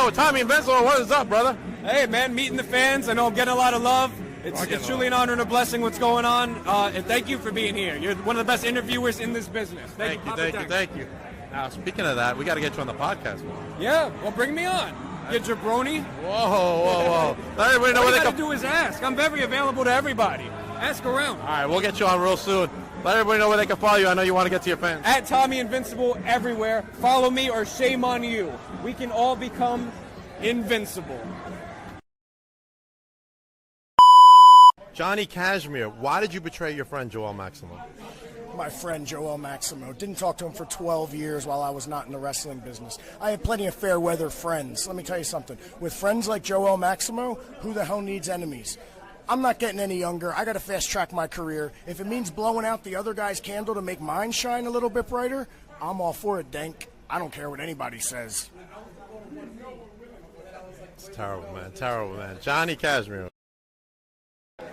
Invincible, Tommy Invincible, what is up, brother? Hey, man, meeting the fans. I know I'm getting a lot of love. It's truly an honor and a blessing what's going on. And thank you for being here. You're one of the best interviewers in this business. Thank you. Now, speaking of that, we got to get you on the podcast, man. Yeah, well, bring me on. You jabroni. Whoa. Let everybody know All where you they got to can... do is ask. I'm very available to everybody. Ask around. All right, we'll get you on real soon. Let everybody know where they can follow you. I know you want to get to your fans. At Tommy Invincible everywhere. Follow me or shame on you. We can all become invincible. Johnny Cashmere, why did you betray your friend Joel Maximo? My friend Joel Maximo. Didn't talk to him for 12 years while I was not in the wrestling business. I had plenty of fair weather friends. Let me tell you something. With friends like Joel Maximo, who the hell needs enemies? I'm not getting any younger. I got to fast track my career. If it means blowing out the other guy's candle to make mine shine a little bit brighter, I'm all for it, Dank. I don't care what anybody says. It's terrible, man. Terrible, man. Johnny Cashmere.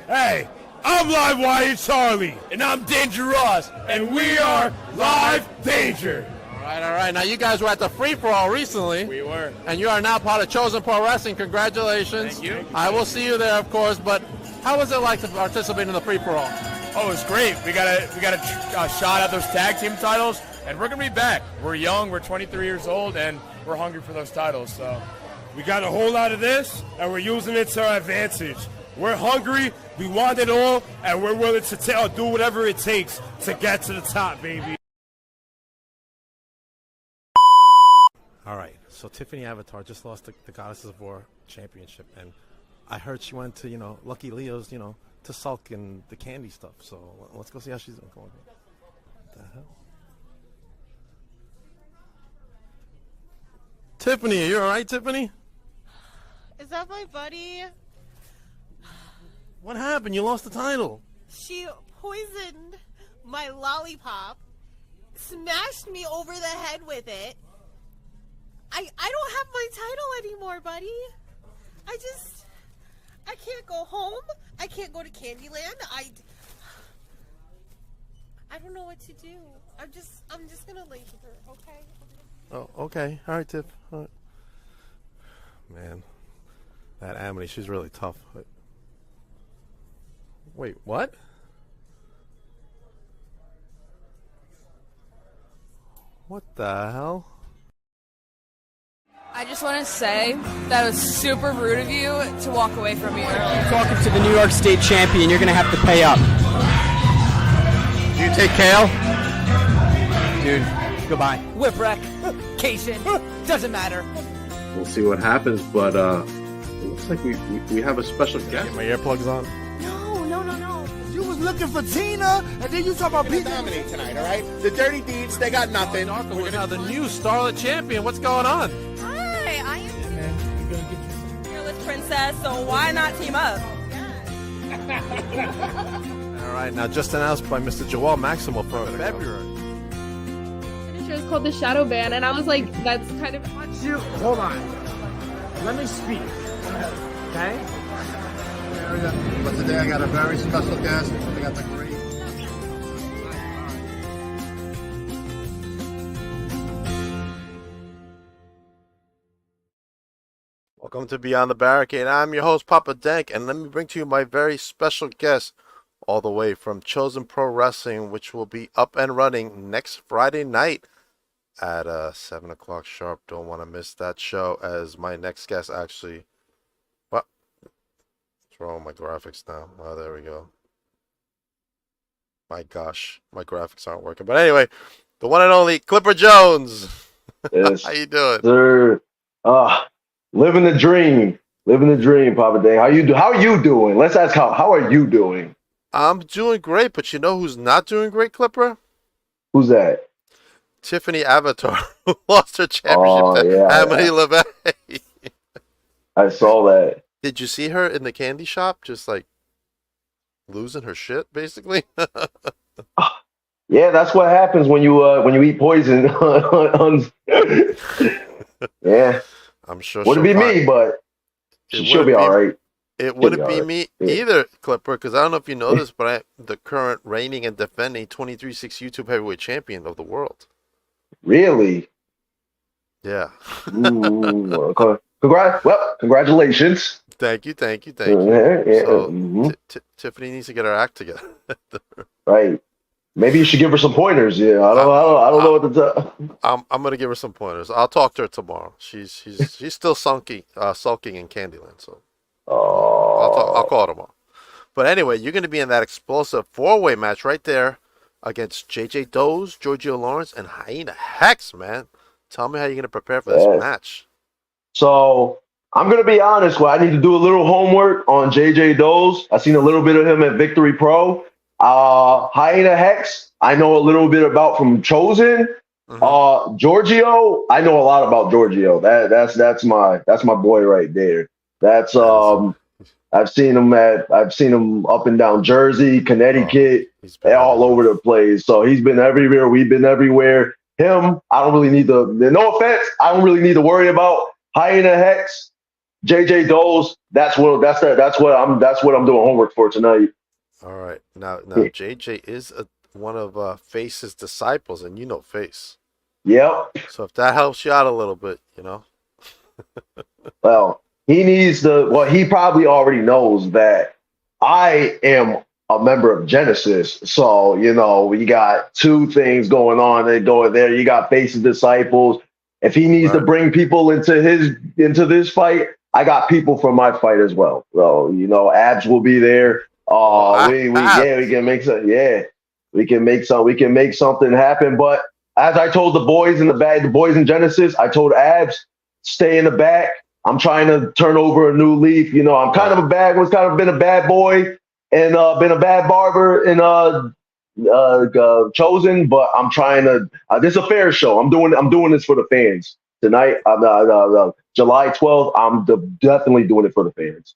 Hey, I'm Live Wire Charlie, and I'm Dangerous, and we are Live Danger. All right. Now, you guys were at the free-for-all recently. We were. And you are now part of Chosen Pro Wrestling. Congratulations. Thank you. I will see you there, of course, but how was it like to participate in the free-for-all? Oh, it was great. We got a shot at those tag team titles, and we're going to be back. We're young, we're 23 years old, and we're hungry for those titles. So we got a whole lot of this, and we're using it to our advantage. We're hungry, we want it all, and we're willing to do whatever it takes to get to the top, baby. All right, so Tiffany Avatar just lost the Goddesses of War championship, and I heard she went to, Lucky Leo's, to sulk in the candy stuff. So let's go see how she's going. What the hell? Tiffany, are you all right, Tiffany? Is that my buddy? What happened? You lost the title. She poisoned my lollipop, smashed me over the head with it. I don't have my title anymore, buddy. I can't go home. I can't go to Candyland. I don't know what to do. I'm just gonna lay here, okay? Oh, okay. All right, Tiff. All right. Man, that Amity, she's really tough. Wait, what? What the hell? I just want to say that it was super rude of you to walk away from me early. Talking to the New York State champion, you're going to have to pay up. Do you take Kale? Dude, goodbye. Whipwreck, Cation, doesn't matter. We'll see what happens, but it looks like we have a special guest. Get my earplugs on. No. You was looking for Tina, and then you talk about people. Dominate tonight, all right? The Dirty Deeds, they got nothing. We're now the new Starlet champion. What's going on? Hi, I am Fearless Princess, so why not team up? All right, now just announced by Mr. Joel Maximo for February. The show is called The Shadow Band, and I was like, that's kind of... Hold on. Let me speak. Okay? But today I got a very special guest. I got the great... Welcome to Beyond the Barricade. I'm your host, Papa Dank, and let me bring to you my very special guest all the way from Chosen Pro Wrestling, which will be up and running next Friday night at 7 o'clock sharp. Don't want to miss that show, as my next guest actually... What? What's wrong with my graphics now? Oh, there we go. My gosh, my graphics aren't working. But anyway, the one and only Clipper Jones. Yes, How you doing? sir. Living the dream. Living the dream, Papa Day. How are you doing? Let's ask how are you doing? I'm doing great, but you know who's not doing great, Clipper? Who's that? Tiffany Avatar, who lost her championship to Amity LeVay. I saw that. Did you see her in the candy shop, just like losing her shit, basically? Yeah, that's what happens when you eat poison. Yeah. I'm sure. Wouldn't be me, but she'll be all right. It wouldn't be me either, Clipper, because I don't know if you know this, but I'm the current reigning and defending 23/6 YouTube heavyweight champion of the world. Really? Yeah. Ooh, Congratulations. Thank you. Yeah, yeah. So Tiffany needs to get her act together. Right. Maybe you should give her some pointers. Yeah, I don't know what to tell. I'm gonna give her some pointers. I'll talk to her tomorrow. She's still sulking in Candyland. So I'll call her tomorrow. But anyway, you're gonna be in that explosive 4-way match right there against JJ Doze, Giorgio Lawrence, and Hyena Hex. Man, tell me how you're gonna prepare for this match. So I'm gonna be honest. Well, I need to do a little homework on JJ Doze. I've seen a little bit of him at Victory Pro. Hyena Hex, I know a little bit about from Chosen. Giorgio, I know a lot about Giorgio. That's my boy right there. That's I've seen him up and down Jersey, Connecticut, all over the place. So he's been everywhere. We've been everywhere. Him, I don't really need no offense, I don't really need to worry about. Hyena Hex, JJ Doze, that's what I'm doing homework for tonight. All right. Now JJ is one of Face's disciples, and you know Face. Yep. So if that helps you out a little bit, you know. Well, he probably already knows that I am a member of Genesis. So, we got two things going on that go there. You got Face's disciples. If he needs to bring people into this fight, I got people for my fight as well. So, Abs will be there. We can make some. Yeah, we can make something happen. But as I told the boys in Genesis, I told Abs, stay in the back. I'm trying to turn over a new leaf. I'm kind of been a bad boy and been a bad barber in Chosen, but I'm trying to. This is a fair show. I'm doing this for the fans tonight. July 12th. I'm definitely doing it for the fans.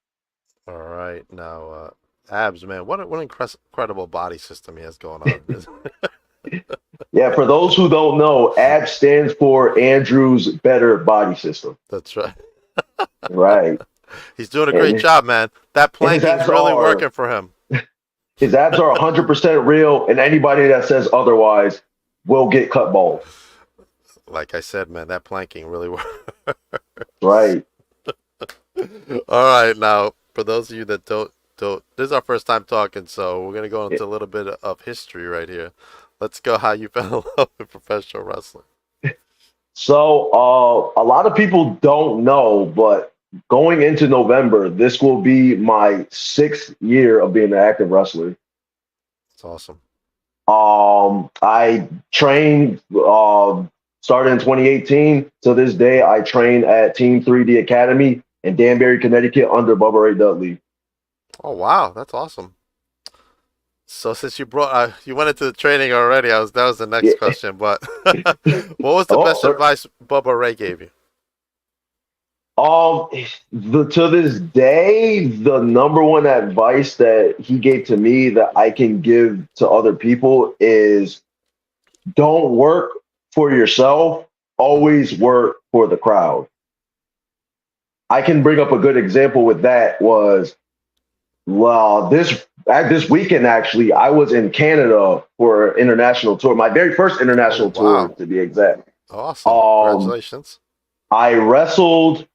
All right, now. Abs, man, what an incredible body system he has going on. Yeah, for those who don't know, Abs stands for Andrew's Better Body System. That's right. Right. He's doing a great job, man. That planking's really working for him. His abs are 100% real, and anybody that says otherwise will get cut bald. Like I said, man, that planking really works. Right. All right, now, for those of you that don't, this is our first time talking, so we're going to go into a little bit of history right here. Let's go how you fell in love with professional wrestling. So, a lot of people don't know, but going into November, this will be my 6th year of being an active wrestler. That's awesome. I trained, started in 2018. To this day, I train at Team 3D Academy in Danbury, Connecticut under Bubba Ray Dudley. Oh, wow. That's awesome. So since you went into the training already, that was the next question. But what was the best advice Bubba Ray gave you? To this day, the number one advice that he gave to me that I can give to other people is don't work for yourself, always work for the crowd. I can bring up a good example with that was, this weekend, actually, I was in Canada for an international tour, my very first international tour, to be exact. Awesome. Congratulations. I wrestled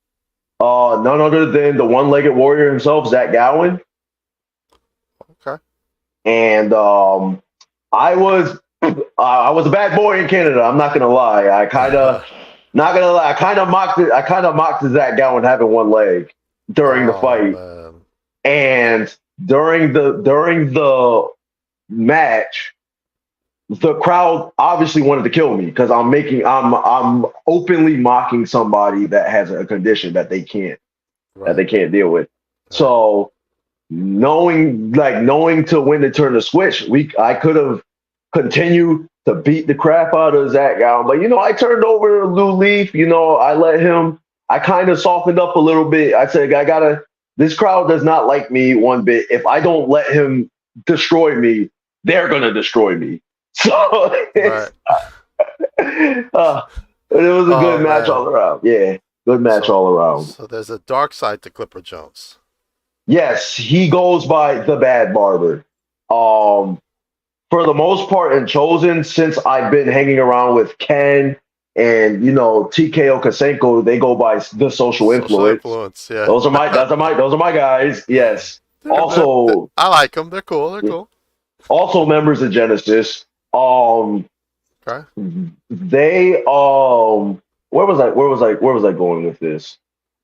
none other than the one-legged warrior himself, Zach Gowen. Okay. And I was a bad boy in Canada. I'm not gonna lie. I kind of mocked Zach Gowen having one leg during the fight. Man. And during the match, the crowd obviously wanted to kill me because I'm openly mocking somebody that has a condition that they can't deal with. Right. So knowing to when to turn the switch, I could have continued to beat the crap out of Zach Gowen, but I turned over a new leaf. I let him. I kind of softened up a little bit. I said, this crowd does not like me one bit. If I don't let him destroy me, they're gonna destroy me. So it was a good match all around. Yeah, good match all around. So there's a dark side to Clipper Jones. Yes, he goes by the Bad Barber. For the most part in Chosen, since I've been hanging around with Ken and TKO Kasenko, they go by the social influence. Yeah. Those are my guys. Yes. Also, I like them. They're cool. They're cool. Also members of Genesis. Okay. They where was I going with this?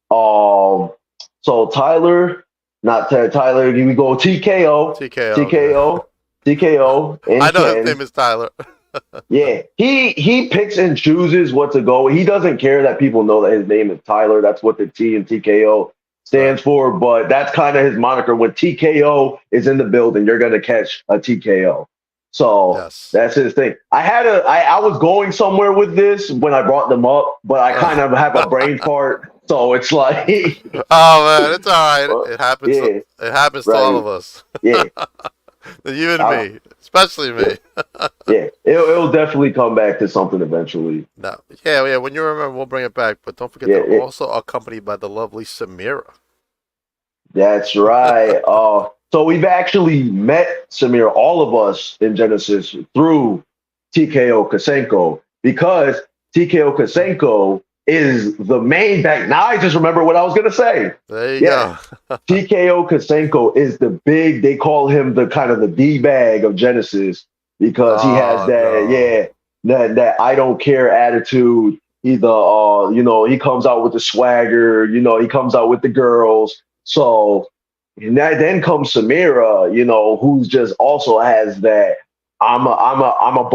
So Tyler, not Tyler. We go TKO. And I know Ken. his name is Tyler. Yeah, he picks and chooses what to go. He doesn't care that people know that his name is Tyler. That's what the T in TKO stands for. But that's kind of his moniker. When TKO is in the building, you're gonna catch a TKO. So that's his thing. I was going somewhere with this when I brought them up, but I kind of have a brain fart. So it's like, oh man, it's all right. It happens. Yeah, it happens to all of us. Yeah, you and me, especially me. Yeah, it'll definitely come back to something eventually. No, yeah. When you remember, we'll bring it back. But don't forget, they're also accompanied by the lovely Samira. That's right. So we've actually met Samira, all of us in Genesis, through TKO Kasenko, because TKO Kasenko is the main back. Now I just remember what I was going to say. There you go. TKO Kasenko is the big, they call him the kind of the D-bag of Genesis, because he has that I don't care attitude. He comes out with the swagger, he comes out with the girls. So, and then comes Samira, who's just also has that I'm a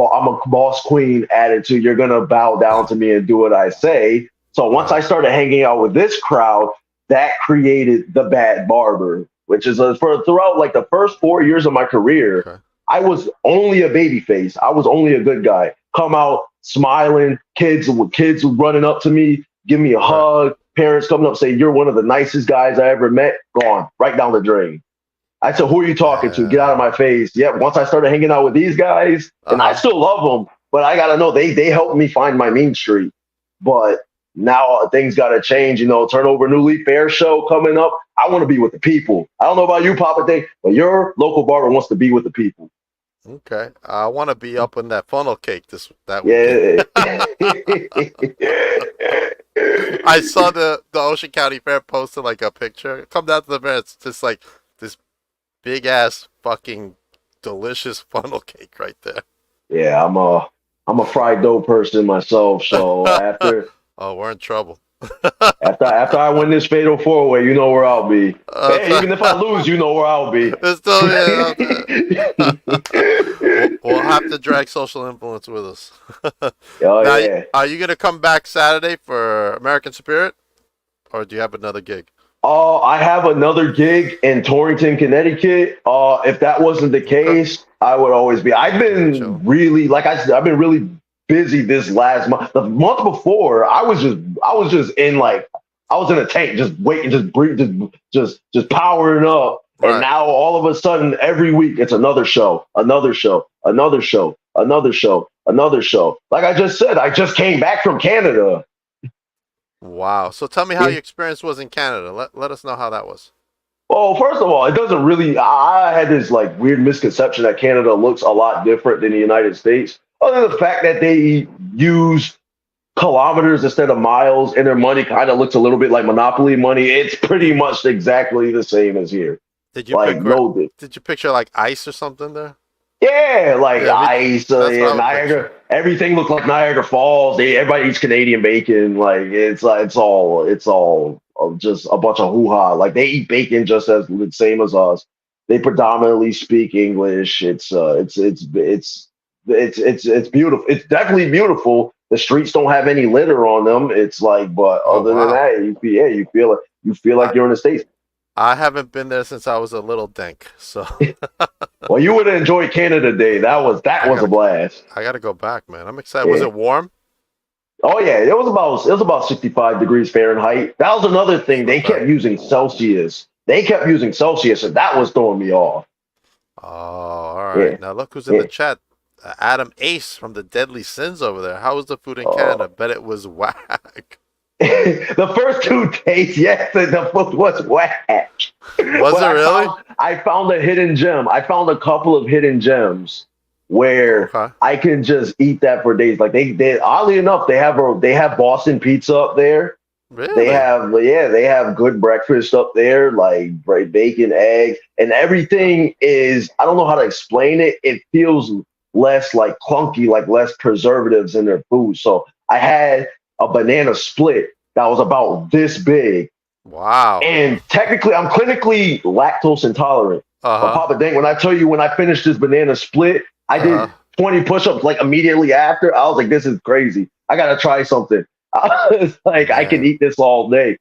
boss queen attitude. You're gonna bow down to me and do what I say. So once I started hanging out with this crowd, that created the Bad Barber, which is throughout like the first 4 years of my career. Okay. I was only a baby face. I was only a good guy. Come out smiling, kids running up to me, give me a hug, parents coming up saying, "You're one of the nicest guys I ever met." Gone right down the drain. I said, "Who are you talking to? Get out of my face." Yeah, once I started hanging out with these guys, and I still love them, but I gotta know they helped me find my mean street. But now things gotta change. Turn over a new leaf. Fair show coming up. I want to be with the people. I don't know about you, Papa Day, but your local barber wants to be with the people. Okay, I want to be up in that funnel cake that weekend. I saw the Ocean County Fair posted like a picture. Come down to the fair. It's just like this big ass fucking delicious funnel cake right there. Yeah, I'm a fried dough person myself. So after we're in trouble. After I win this fatal 4-way, you know where I'll be. Hey, even if I lose, you know where I'll be. We'll have to drag social influence with us. Yeah. Are you gonna come back Saturday for American Spirit, or do you have another gig? I have another gig in Torrington, Connecticut. If that wasn't the case, I would always be. I've been really, like I said, I've been really busy this last month. The month before, I was just in a tank, just waiting, just breathing, just powering up. Right. And now all of a sudden, every week it's another show. Like I just said, I just came back from Canada. Wow. So tell me how your experience was in Canada. Let us know how that was. Well, first of all, it doesn't really, I had this like weird misconception that Canada looks a lot different than the United States. Other than the fact that they use kilometers instead of miles, and their money kind of looks a little bit like Monopoly money. It's pretty much exactly the same as here. Did you picture like ice or something there? Yeah, ice, Niagara. Everything looked like Niagara Falls. Everybody eats Canadian bacon. Like it's all just a bunch of hoo-ha. Like they eat bacon just as the same as us. They predominantly speak English. It's beautiful. It's definitely beautiful. The streets don't have any litter on them. It's like, but other than that, you feel like you're in the States. I haven't been there since I was a little dink. So, well, you would have enjoyed Canada Day. That was a blast. I got to go back, man. I'm excited. Yeah. Was it warm? Oh yeah, it was about 65 degrees Fahrenheit. That was another thing. They kept using Celsius. And that was throwing me off. Oh, all right. Yeah. Now look who's in the chat. Adam Ace from the Deadly Sins over there. How was the food in Canada? Bet it was whack. The first 2 days, yes, the food was whack. Was it really? I found a hidden gem. I found a couple of hidden gems. where Okay. I can just eat that for days. Like they oddly enough, they have Boston pizza up there. Really? They have good breakfast up there, like bacon, eggs, and everything is, I don't know how to explain it. It feels less like clunky, like less preservatives in their food. So I had a banana split that was about this big. Wow. And technically, I'm clinically lactose intolerant. But Uh-huh. Papa Dang, when I tell you, when I finished this banana split, I did 20 push-ups like immediately after. I was like, this is crazy. I gotta try something. I was like, I can eat this all day.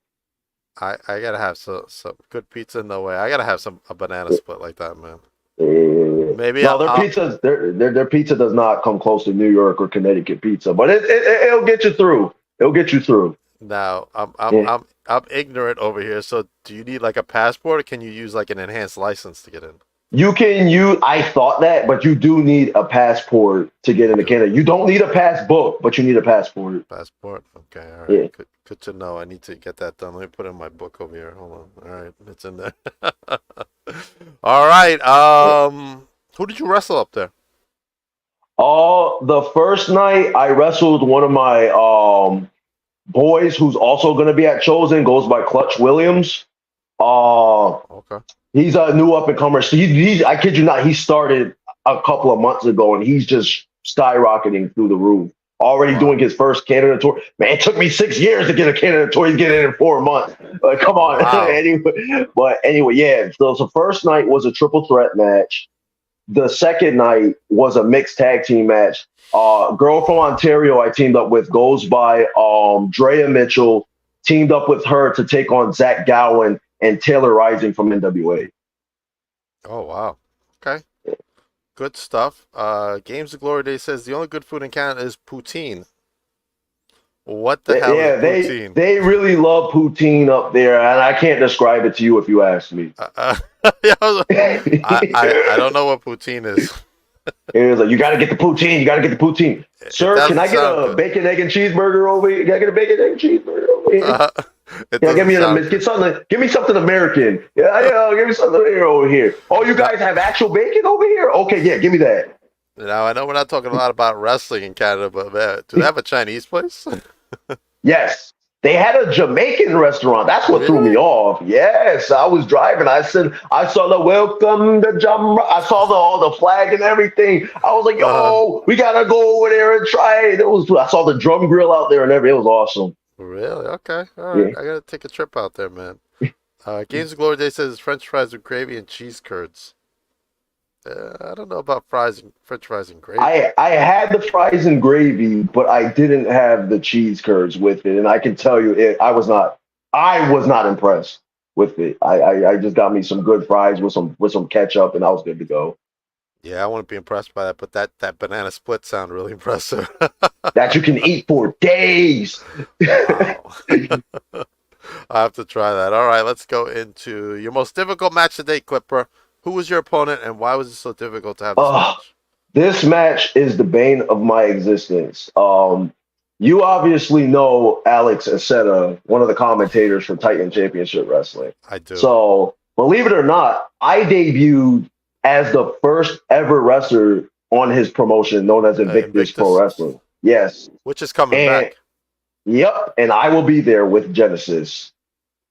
I gotta have some good pizza. No way. I gotta have a banana split like that, man. Maybe No, their pizza does not come close to New York or Connecticut pizza, but it'll get you through. It'll get you through. Now I'm ignorant over here. So do you need like a passport, or can you use like an enhanced license to get in? You can use. I thought that, but you do need a passport to get into Canada. You don't need a passbook, but you need a passport. Passport. Okay. All right. Yeah. Good to know. I need to get that done. Let me put it in my book over here. Hold on. All right, it's in there. All right. Who did you wrestle up there? The first night I wrestled one of my boys who's also going to be at Chosen, goes by Clutch Williams. Okay. He's a new up and comer. So I kid you not, he started a couple of months ago and he's just skyrocketing through the roof. Already doing his first Canada tour. Man, it took me 6 years to get a Canada tour. He's getting it in 4 months. Come on. Wow. anyway, yeah. So the first night was a triple threat match. The second night was a mixed tag team match. Girl from Ontario I teamed up with goes by Drea Mitchell. Teamed up with her to take on Zach Gowen and Taylor Rising from NWA. Oh wow. Okay. Good stuff. Games of Glory Day says the only good food in Canada is poutine. What the hell is poutine? They really love poutine up there, and I can't describe it to you if you ask me. I don't know what poutine is. It was like, you got to get the poutine. You got to get the poutine. Sir, can I get a bacon, egg, and cheeseburger over here? Can I get a bacon, egg, and cheeseburger over here? Give me something American. Give me something over here. Oh, you guys have actual bacon over here? Okay, yeah, give me that. Now, I know we're not talking a lot about wrestling in Canada, but man, do they have a Chinese place? Yes. They had a Jamaican restaurant. That's what threw me off. Yes, I was driving. I saw the welcome to Jamaica. I saw the flag and everything. I was like, yo, we gotta go over there and try it. I saw the drum grill out there and everything. It was awesome. Really? Okay. All right. Yeah. I gotta take a trip out there, man. Games of Glory Day says French fries with gravy and cheese curds. I don't know about French fries and gravy. I had the fries and gravy, but I didn't have the cheese curds with it, and I can tell you, I was not impressed with it. I just got me some good fries with some ketchup, and I was good to go. Yeah, I wouldn't be impressed by that, but that banana split sounded really impressive. That you can eat for days. Wow. I have to try that. All right, let's go into your most difficult match today, Clipper. Who was your opponent, and why was it so difficult to have this match? This match is the bane of my existence. You obviously know Alex Aceta, one of the commentators for Titan Championship Wrestling. I do. So, believe it or not, I debuted as the first ever wrestler on his promotion known as Invictus Pro Wrestling. Yes. Which is coming back. Yep, and I will be there with Genesis.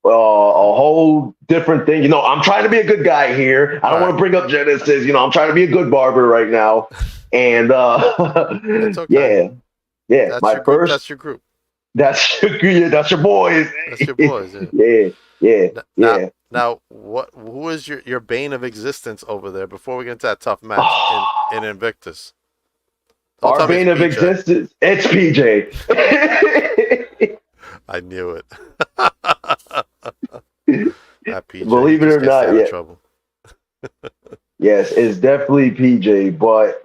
A whole different thing. You know, I'm trying to be a good guy here. I don't want to bring up Genesis. You know, I'm trying to be a good barber right now. And it's okay. Yeah. That's your group. That's your boys. That's your boys. Yeah. Now, who is your bane of existence over there? Before we get into that tough match in Invictus. Our bane of existence. It's PJ. I knew it. PJ, believe it or not, yeah. Trouble. Yes, it's definitely PJ, but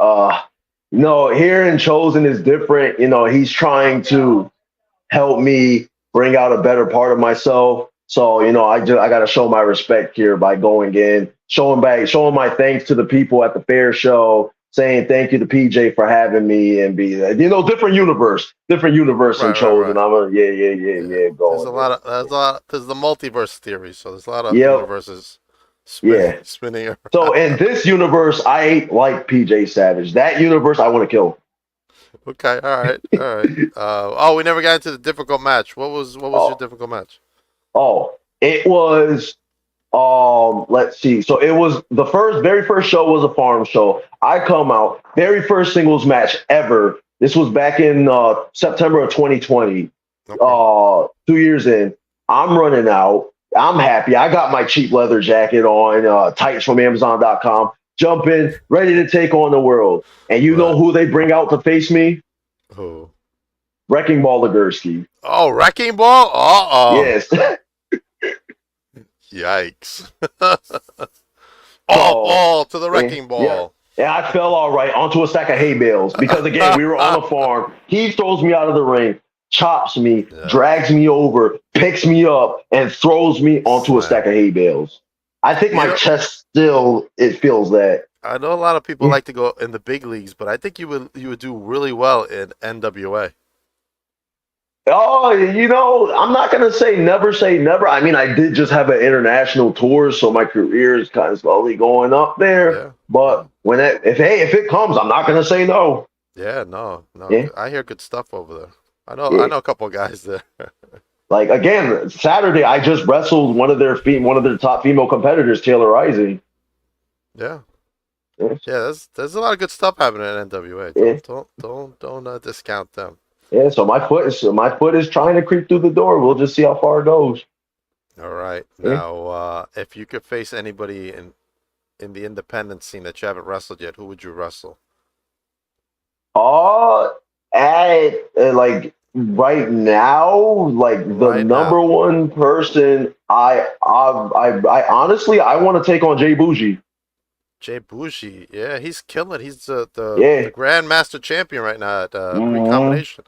here in Chosen is different. You know, he's trying to help me bring out a better part of myself. So, you know, I got to show my respect here by going in, showing my thanks to the people at the fair show, saying thank you to PJ for having me, and be different universe in Chosen. I'm going. Going. There's the multiverse theory, so there's a lot of universes. Yeah. Spinning around. So in this universe, I like PJ Savage. That universe, I want to kill. Okay, all right, all right. We never got into the difficult match. What was your difficult match? Oh, it was let's see. So it was the very first show was a farm show. I come out, very first singles match ever. This was back in September of 2020. Okay. 2 years in. I'm running out. I'm happy. I got my cheap leather jacket on, tights from Amazon.com. Jump in, ready to take on the world. And you know who they bring out to face me? Who? Wrecking Ball Legursky. Oh, Wrecking Ball? Yes. Yikes. All to the Wrecking Ball. Yeah. And I fell all right onto a stack of hay bales because, again, we were on a farm. He throws me out of the ring, chops me, drags me over, picks me up, and throws me onto a stack of hay bales. I think my chest still, it feels that. I know a lot of people like to go in the big leagues, but I think you would do really well in NWA. Oh, I'm not going to say never. I mean, I did just have an international tour, so my career is kind of slowly going up there. Yeah. But if it comes, I'm not going to say no. Yeah, no. Yeah. I hear good stuff over there. I know a couple of guys there. Like, again, Saturday, I just wrestled one of their top female competitors, Taylor Rising. Yeah. Yeah, there's a lot of good stuff happening in NWA. Don't discount them. Yeah, so my foot is trying to creep through the door. We'll just see how far it goes. All right. Now, if you could face anybody in the independent scene that you haven't wrestled yet, who would you wrestle? Like right now, like the number one person, I honestly I want to take on Jay Bougie. Jay Bougie, yeah, he's killing. He's the Grandmaster champion right now at Recombination.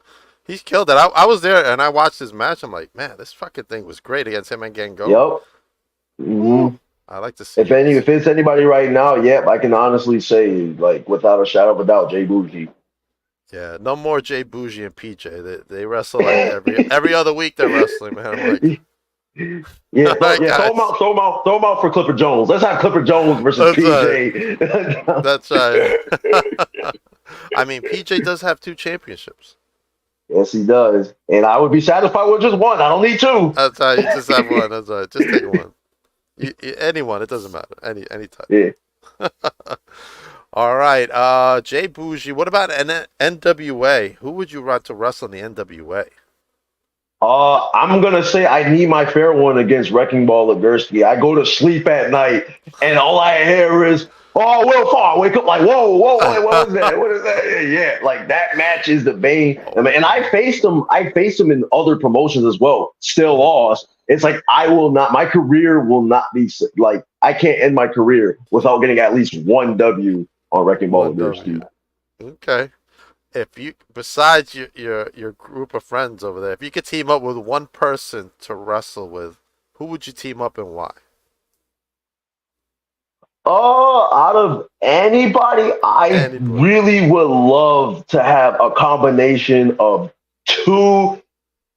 He's killed it. I was there and I watched his match. I'm like, man, this fucking thing was great against him and Gango. Yep. Mm-hmm. I like to see. If it's anybody right now, I can honestly say, like, without a shadow of a doubt, Jay Bougie. Yeah, no more Jay Bougie and PJ. They wrestle like every other week. They're wrestling, man. I'm like, throw him out for Clipper Jones. Let's have Clipper Jones versus PJ. That's right. I mean, PJ does have 2 championships. Yes, he does. And I would be satisfied with just one. I don't need 2. That's right. You just have one. That's right. Just take one. Anyone. It doesn't matter. Any type. Yeah. All right. Jay Bougie. What about NWA? Who would you want to wrestle in the NWA? I'm gonna say I need my fair one against Wrecking Ball Legursky. I go to sleep at night and all I hear is, "Oh, Will Farr." Wake up like, whoa, wait, what is that? What is that? Yeah, like that match is the bane. And I faced him in other promotions as well. Still lost. It's like my career will not be like, I can't end my career without getting at least one W on Wrecking Ball Legursky. Okay. If you, besides your group of friends over there, if you could team up with one person to wrestle with, who would you team up and why? Out of anybody, I really would love to have a combination of 2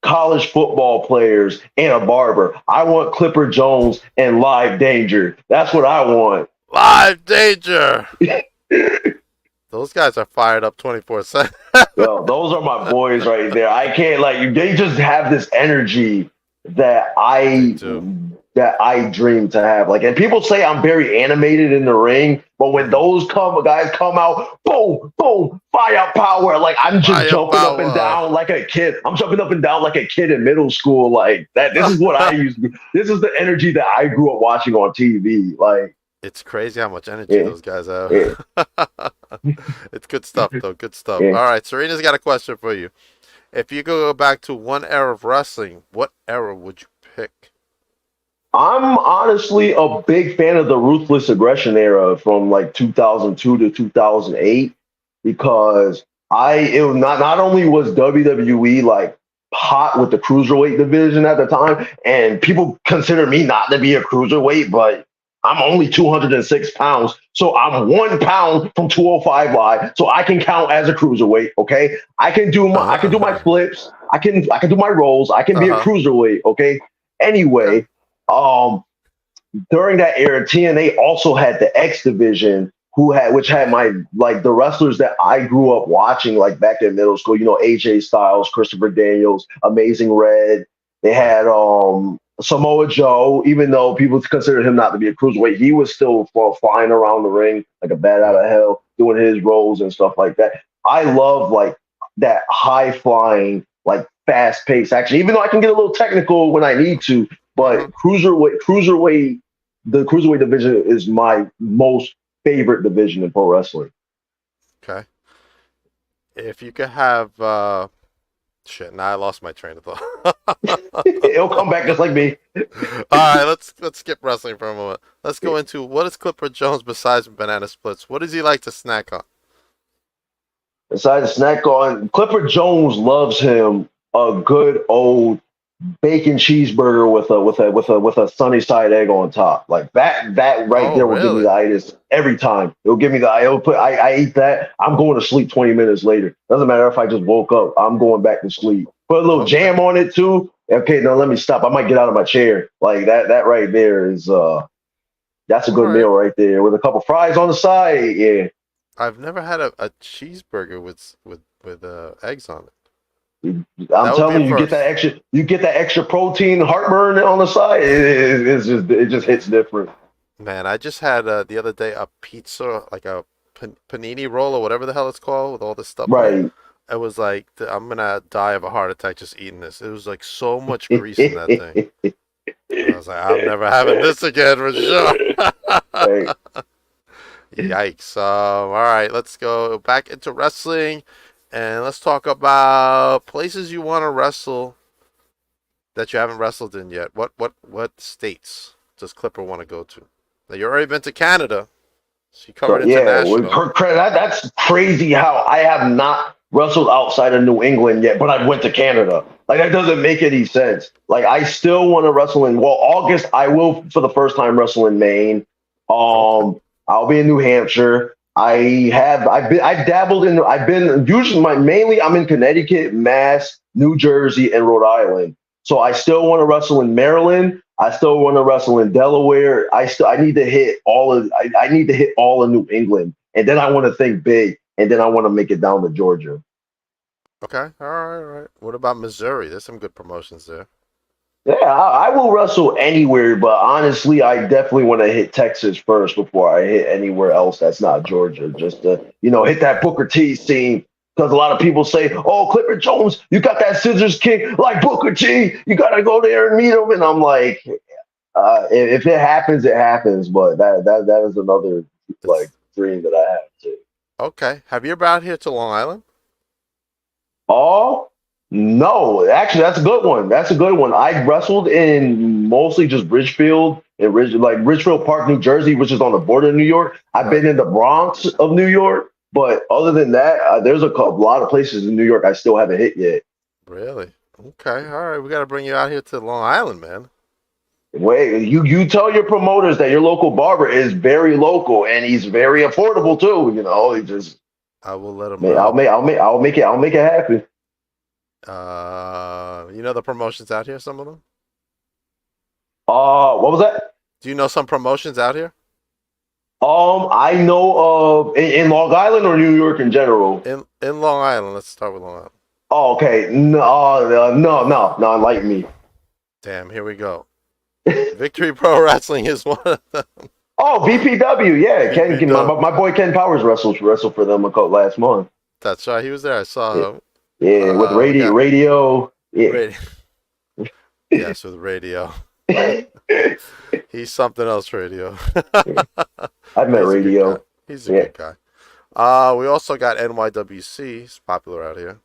college football players and a barber. I want Clipper Jones and Live Danger. That's what I want. Live Danger. Those guys are fired up 24/7. Well, those are my boys right there. I can't they just have this energy that I dream to have. Like, and people say I'm very animated in the ring, but when those guys come out, boom, boom, firepower. Like, I'm just jumping up and down like a kid. I'm jumping up and down like a kid in middle school. Like that. This is what I used to. This is the energy that I grew up watching on TV. Like, it's crazy how much energy those guys have. Yeah. It's good stuff, though. Good stuff. All right, Serena's got a question for you. If you could go back to one era of wrestling, what era would you pick? I'm honestly a big fan of the Ruthless Aggression era from like 2002 to 2008 because not only was WWE like hot with the cruiserweight division at the time, and people consider me not to be a cruiserweight, but I'm only 206 pounds, so I'm 1 pound from 205 live, so I can count as a cruiserweight. Okay, I can do my flips, I can do my rolls, I can be a cruiserweight. Okay, anyway, during that era, TNA also had the X division, which had my like the wrestlers that I grew up watching, like back in middle school. You know, AJ Styles, Christopher Daniels, Amazing Red. They had Samoa Joe, even though people considered him not to be a cruiserweight, he was still flying around the ring like a bat out of hell, doing his roles and stuff like that. I love like that high flying, like fast pace action. Even though I can get a little technical when I need to, but the cruiserweight division is my most favorite division in pro wrestling. Okay. If you could have shit, now I lost my train of thought. It'll come back just like me. All right, let's skip wrestling for a moment. Let's go into what is Clipper Jones besides banana splits? What does he like to snack on? Besides snack on, Clipper Jones loves him a good old bacon cheeseburger with a sunny side egg on top. Like that right there will give me the itis every time. It'll give me the I eat that. I'm going to sleep 20 minutes later. Doesn't matter if I just woke up. I'm going back to sleep. Put a little jam on it too. Okay, now let me stop. I might get out of my chair. Like that right there is that's a good meal right there with a couple fries on the side. Yeah. I've never had a cheeseburger with eggs on it. I'm telling you, you get that extra protein, heartburn on the side. It just hits different. Man, I just had the other day a pizza, like a panini roll or whatever the hell it's called, with all this stuff. Right. It was like I'm gonna die of a heart attack just eating this. It was like so much grease in that thing. I was like, I'm never having this again for sure. Right. Yikes! All right, let's go back into wrestling. And let's talk about places you want to wrestle that you haven't wrestled in yet. What states does Clipper want to go to? Now, you've already been to Canada, so you covered international. Yeah, that's crazy how I have not wrestled outside of New England yet, but I went to Canada. Like, that doesn't make any sense. Like, I still want to wrestle in, August, I will, for the first time, wrestle in Maine. I'll be in New Hampshire. I've dabbled in, mainly I'm in Connecticut, Mass, New Jersey, and Rhode Island. So I still want to wrestle in Maryland. I still want to wrestle in Delaware. I need to hit all of New England. And then I want to think big. And then I want to make it down to Georgia. Okay. All right. What about Missouri? There's some good promotions there. Yeah, I will wrestle anywhere, but honestly, I definitely want to hit Texas first before I hit anywhere else that's not Georgia. Just to, hit that Booker T scene. Because a lot of people say, "Oh, Clipper Jones, you got that scissors kick like Booker T. You got to go there and meet him." And I'm like, if it happens, it happens. But that is another dream that I have too. Okay. Have you ever out here to Long Island? Oh. No, actually, that's a good one. I wrestled in mostly just Ridgefield and Ridgefield Park, New Jersey, which is on the border of New York. I've been in the Bronx of New York, but other than that, there's a lot of places in New York I still haven't hit yet. Really? Okay. All right. We got to bring you out here to Long Island, man. Wait, you tell your promoters that your local barber is very local and he's very affordable too. I will let him know. I'll make it happen. The promotions out here, some of them? What was that? Do you know some promotions out here? I know of in Long Island or New York in general. In Long Island. Let's start with Long Island. Oh, okay. No, enlighten me. Damn, here we go. Victory Pro Wrestling is one of them. Oh, VPW, yeah. VPW. My boy Ken Powers wrestled for them last month. That's right. He was there. I saw him. Yeah, with radio. Yeah. Yes, with radio. He's something else, radio. I've met radio. He's a good guy. We also got NYWC. It's popular out here.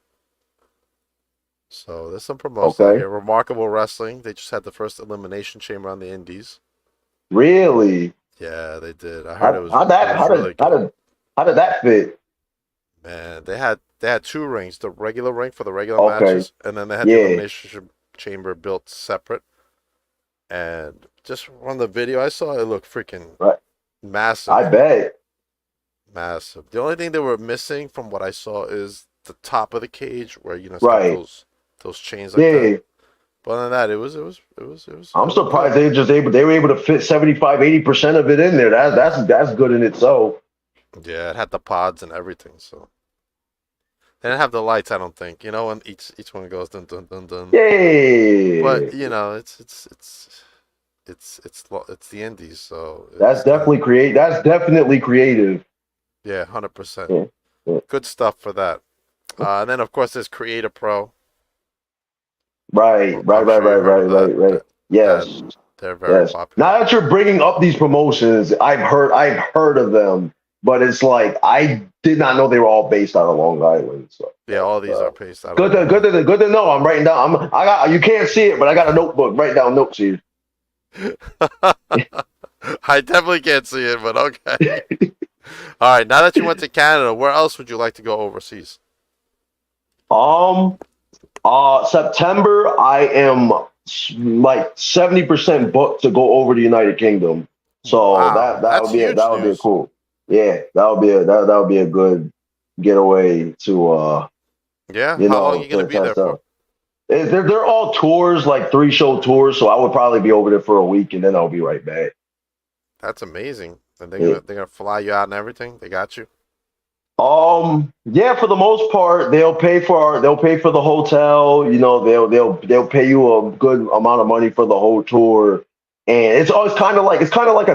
So there's some promotions out here. Remarkable Wrestling. They just had the first Elimination Chamber on the Indies. Really? Yeah, they did. I heard it was. How did that fit? Man, they had two rings, the regular ring for the regular matches, and then they had the Elimination Chamber built separate. And just from the video I saw, it looked freaking massive. I bet. Massive. The only thing they were missing from what I saw is the top of the cage where, those chains like that. But other than that, it was. I'm surprised they were able to fit 75-80% of it in there. That's good in itself. Yeah, it had the pods and everything. So they didn't have the lights, I don't think. You know, when each one goes dun dun dun dun. Yeah. But you know, it's the indies, so That's definitely creative. yeah, 100%. Yeah. Yeah. Good stuff for that. And then of course there's Creator Pro. Right. I'm sure you heard of that. Yes. They're very popular. Now that you're bringing up these promotions, I've heard of them, but it's like I did not know they were all based out of Long Island. So yeah, all these are based out. Good to know. I'm writing down. You can't see it, but I got a notebook. Write down notes here. I definitely can't see it, but okay. All right, now that you went to Canada, where else would you like to go overseas? September, I am like 70% booked to go over to the United Kingdom. So Wow, that would be huge that would be news. cool. Yeah, that would be a good getaway to Yeah, how long are you gonna be there for? They're all tours, like 3-show tours. So I would probably be over there for a week, and then I'll be right back. That's amazing. And they're gonna fly you out and everything. They got you. Yeah, for the most part, they'll pay for the hotel. You know, they'll pay you a good amount of money for the whole tour, and it's always kind of like a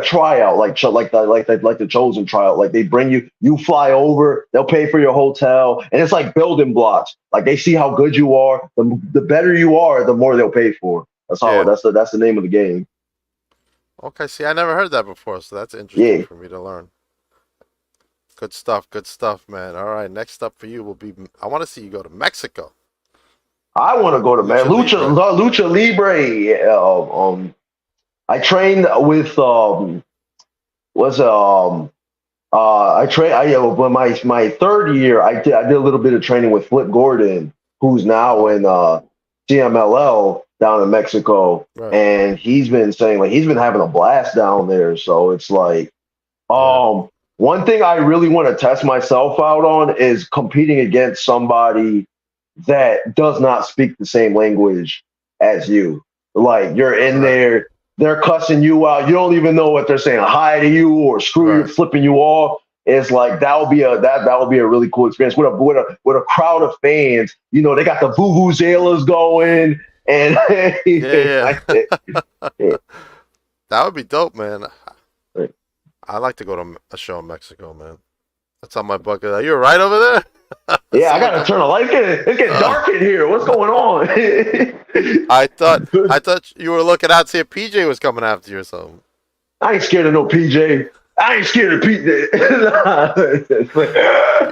tryout, like the Chosen tryout. Like they bring you fly over, they'll pay for your hotel, and it's like building blocks. Like they see how good you are. The better you are, the more they'll pay for. That's the name of the game. Okay, see, I never heard that before, so that's interesting Yeah. for me to learn. Good stuff, man. All right, next up for you will be. I want to see you go to Mexico. I want to go to Lucha Libre. Yeah, I trained with when my third year I did a little bit of training with Flip Gordon, who's now in CMLL down in Mexico, Right. and he's been saying like he's been having a blast down there. So it's like one thing I really want to test myself out on is competing against somebody that does not speak the same language as you. Like you're in there, they're cussing you out. You don't even know what they're saying. Hi to you or screw you, flipping you off. It's like that would be a really cool experience with a crowd of fans. You know, they got the vuvuzelas going, and Yeah. That would be dope, man. I'd like to go to a show in Mexico, man. That's on my bucket. Are you all right over there? Yeah, I gotta turn a light. It's getting dark in here. What's going on? I thought you were looking out to see if PJ was coming after you or something. I ain't scared of no PJ. I ain't scared of PJ.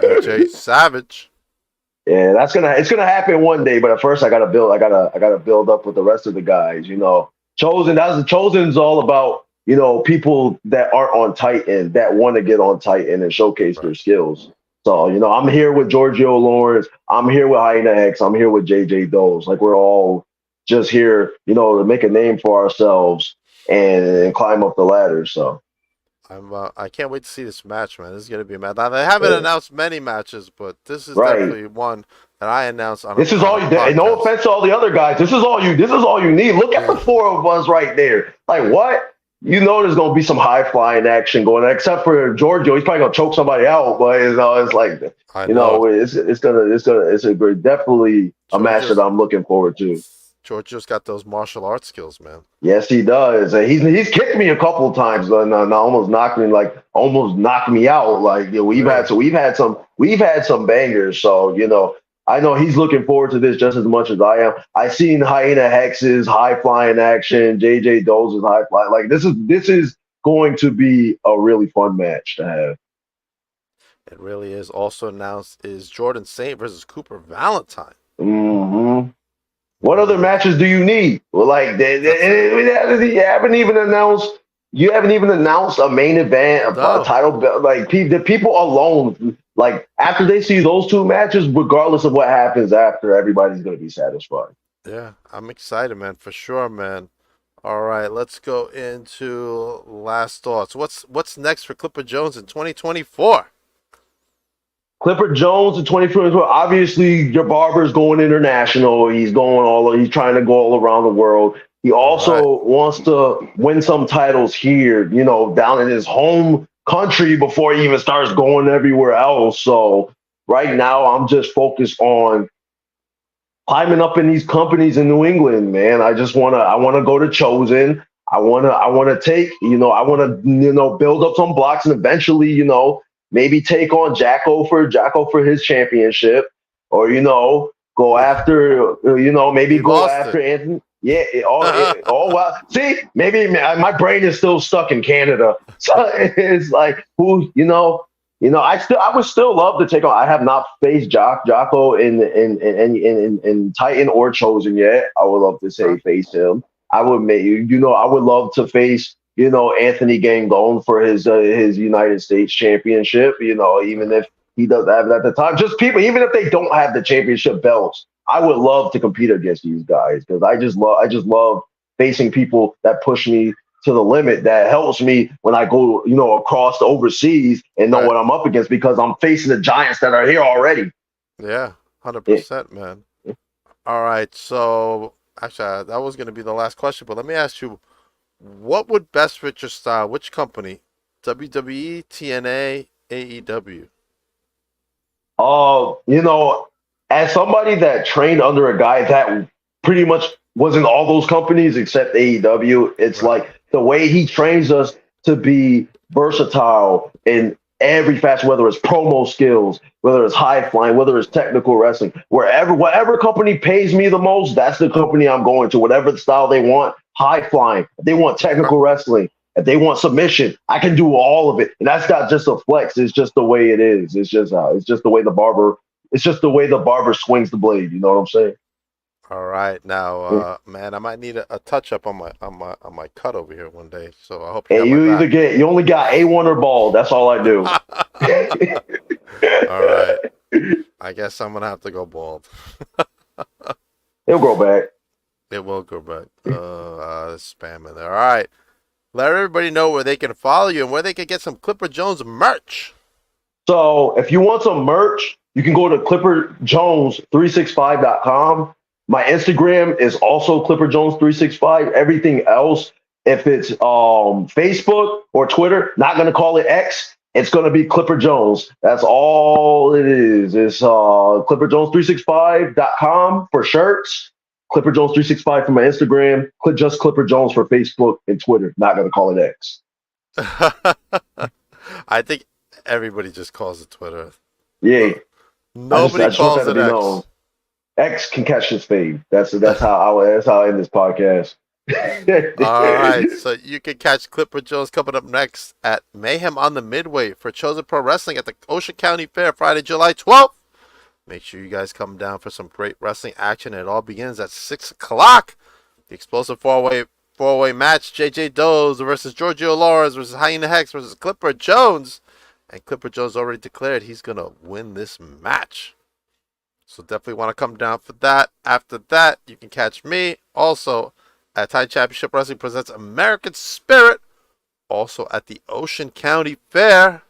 PJ Savage. Yeah, it's gonna happen one day, but at first I gotta build up with the rest of the guys. You know, Chosen's all about, you know, people that aren't on Titan that want to get on Titan and showcase their skills. So, you know, I'm here with Giorgio Lawrence. I'm here with Hyena X. I'm here with JJ Doze. Like we're all just here, you know, to make a name for ourselves and climb up the ladder. So I can't wait to see this match, man. This is gonna be a match. Now, they haven't announced many matches, but this is definitely one that I announced on. This is all you. No offense to all the other guys. This is all you need. Look at the four of us right there. Like what? You know, there's gonna be some high flying action going on, except for Giorgio. He's probably gonna choke somebody out, but you know, it's like it's definitely a match that I'm looking forward to. Giorgio's got those martial arts skills, man. Yes, he does. He's kicked me a couple of times and almost knocked me out. Like, you know, we've had some bangers. So, you know, I know he's looking forward to this just as much as I am. I seen Hyena Hex's high flying action, JJ Doze's high flying. Like this is going to be a really fun match to have. It really is. Also announced is Jordan Saint versus Cooper Valentine. Mm-hmm. What other matches do you need? Well, like you haven't even announced a main event, a title belt. Like the people alone, like after they see those two matches, regardless of what happens after, everybody's gonna be satisfied. Yeah, I'm excited, man, for sure, man. All right, let's go into last thoughts. What's next for Clipper Jones in 2024? Clifford Jones in 2024. Obviously, your barber's going international. He's trying to go all around the world. He All right. also wants to win some titles here, down in his home country before he even starts going everywhere else. So right now, I'm just focused on climbing up in these companies in New England, man. I wanna go to Chosen. I wanna take, I wanna, build up some blocks and eventually, maybe take on Jacko for his championship, or go after, maybe He go lost it. after Anthony. Yeah, oh well. See, maybe my brain is still stuck in Canada, so it's like I would still love to take on. I have not faced Jocko in Titan or Chosen yet. I would love to say face him. I would love to face Anthony Gangone for his United States championship. Even if he doesn't have it at the time, just people, even if they don't have the championship belts, I would love to compete against these guys because I just love facing people that push me to the limit, that helps me when I go, across the overseas and know Right. what I'm up against because I'm facing the giants that are here already. Yeah. Yeah. 100%, man. All right. So actually, that was going to be the last question, but let me ask you, what would best fit your style? Which company? WWE, TNA, AEW. You know, as somebody that trained under a guy that pretty much was in all those companies except AEW, it's Right. like the way he trains us to be versatile in every facet, whether it's promo skills, whether it's high flying, whether it's technical wrestling, whatever company pays me the most, that's the company I'm going to. Whatever the style they want, high flying, if they want Okay. technical wrestling, if they want submission, I can do all of it. And that's not just a flex. It's just the way it is. It's just the way the barber. It's just the way the barber swings the blade. You know what I'm saying? All right. Now, Yeah. man, I might need a touch up on my cut over here one day. So I hope you And got my back. you only got A1 or bald. That's all I do. All right. I guess I'm gonna have to go bald. He'll grow back. It will go back. Spam in there. All right. Let everybody know where they can follow you and where they can get some Clipper Jones merch. So if you want some merch, you can go to clipperjones365.com. My Instagram is also clipperjones365. Everything else, if it's Facebook or Twitter, not going to call it X. It's going to be Clipper Jones. That's all it is. It's clipperjones365.com for shirts. Clipper Jones 365 for my Instagram. Just Clipper Jones for Facebook and Twitter. Not going to call it X. I think everybody just calls it Twitter. Yeah. Nobody I just want calls that it to be X. known. X can catch his fade. That's how I end this podcast. All right, so you can catch Clipper Jones coming up next at Mayhem on the Midway for Chosen Pro Wrestling at the Ocean County Fair, Friday, July 12th. Make sure you guys come down for some great wrestling action. It all begins at 6 o'clock. The explosive four-way match, JJ Does versus Giorgio Lawrence versus Hyena Hex versus Clipper Jones. And Clipper Jones already declared he's going to win this match. So definitely want to come down for that. After that, you can catch me also at Titan Championship Wrestling presents American Spirit, also at the Ocean County Fair.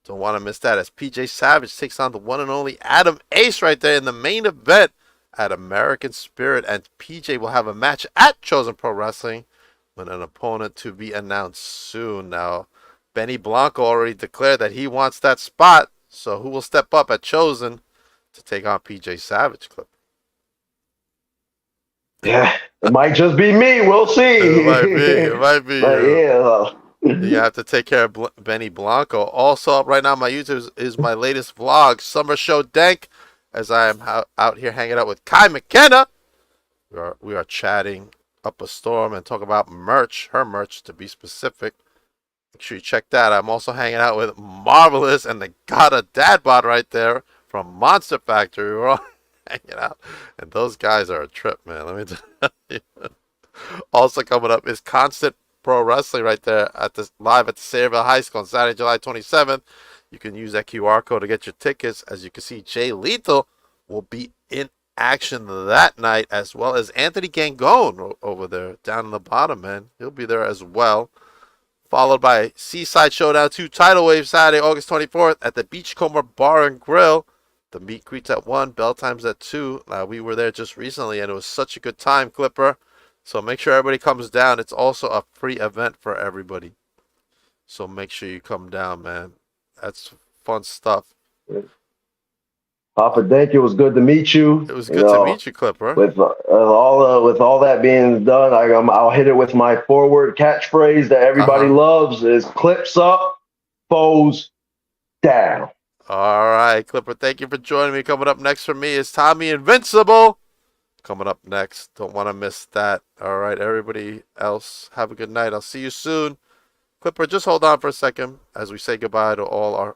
Don't want to miss that as PJ Savage takes on the one and only Adam Ace right there in the main event at American Spirit. And PJ will have a match at Chosen Pro Wrestling with an opponent to be announced soon. Now, Benny Blanco already declared that he wants that spot. So who will step up at Chosen to take on PJ Savage, Clip? Yeah, it might just be me. We'll see. It might be But you. yeah. You have to take care of Benny Blanco. Also up right now on my YouTube is my latest vlog, Summer Show Dank, as I am out here hanging out with Kai McKenna. We are chatting up a storm and talk about merch, her merch to be specific. Make sure you check that. I'm also hanging out with Marvelous and the God of Dadbot right there from Monster Factory. We're all hanging out. And those guys are a trip, man. Let me tell you. Also coming up is Constant Pro Wrestling right there live at the Sayreville High School on Saturday, July 27th. You can use that QR code to get your tickets. As you can see, Jay Lethal will be in action that night, as well as Anthony Gangone over there down in the bottom, man. He'll be there as well. followed by Seaside Showdown 2 Tidal Wave Saturday, August 24th at the Beachcomber Bar and Grill. The meet greets at 1, bell times at 2. We were there just recently, and it was such a good time, Clipper. So make sure everybody comes down. It's also a free event for everybody. So make sure you come down, man. That's fun stuff. Papa Dank, it was good to meet you. It was good to meet you, Clipper. With all that being done, I'll hit it with my forward catchphrase that everybody loves: is clips up, foes down. All right, Clipper, thank you for joining me. Coming up next for me is Tommy Invincible. Coming up next. Don't want to miss that. All right, everybody else, have a good night. I'll see you soon. Clipper, just hold on for a second as we say goodbye to all our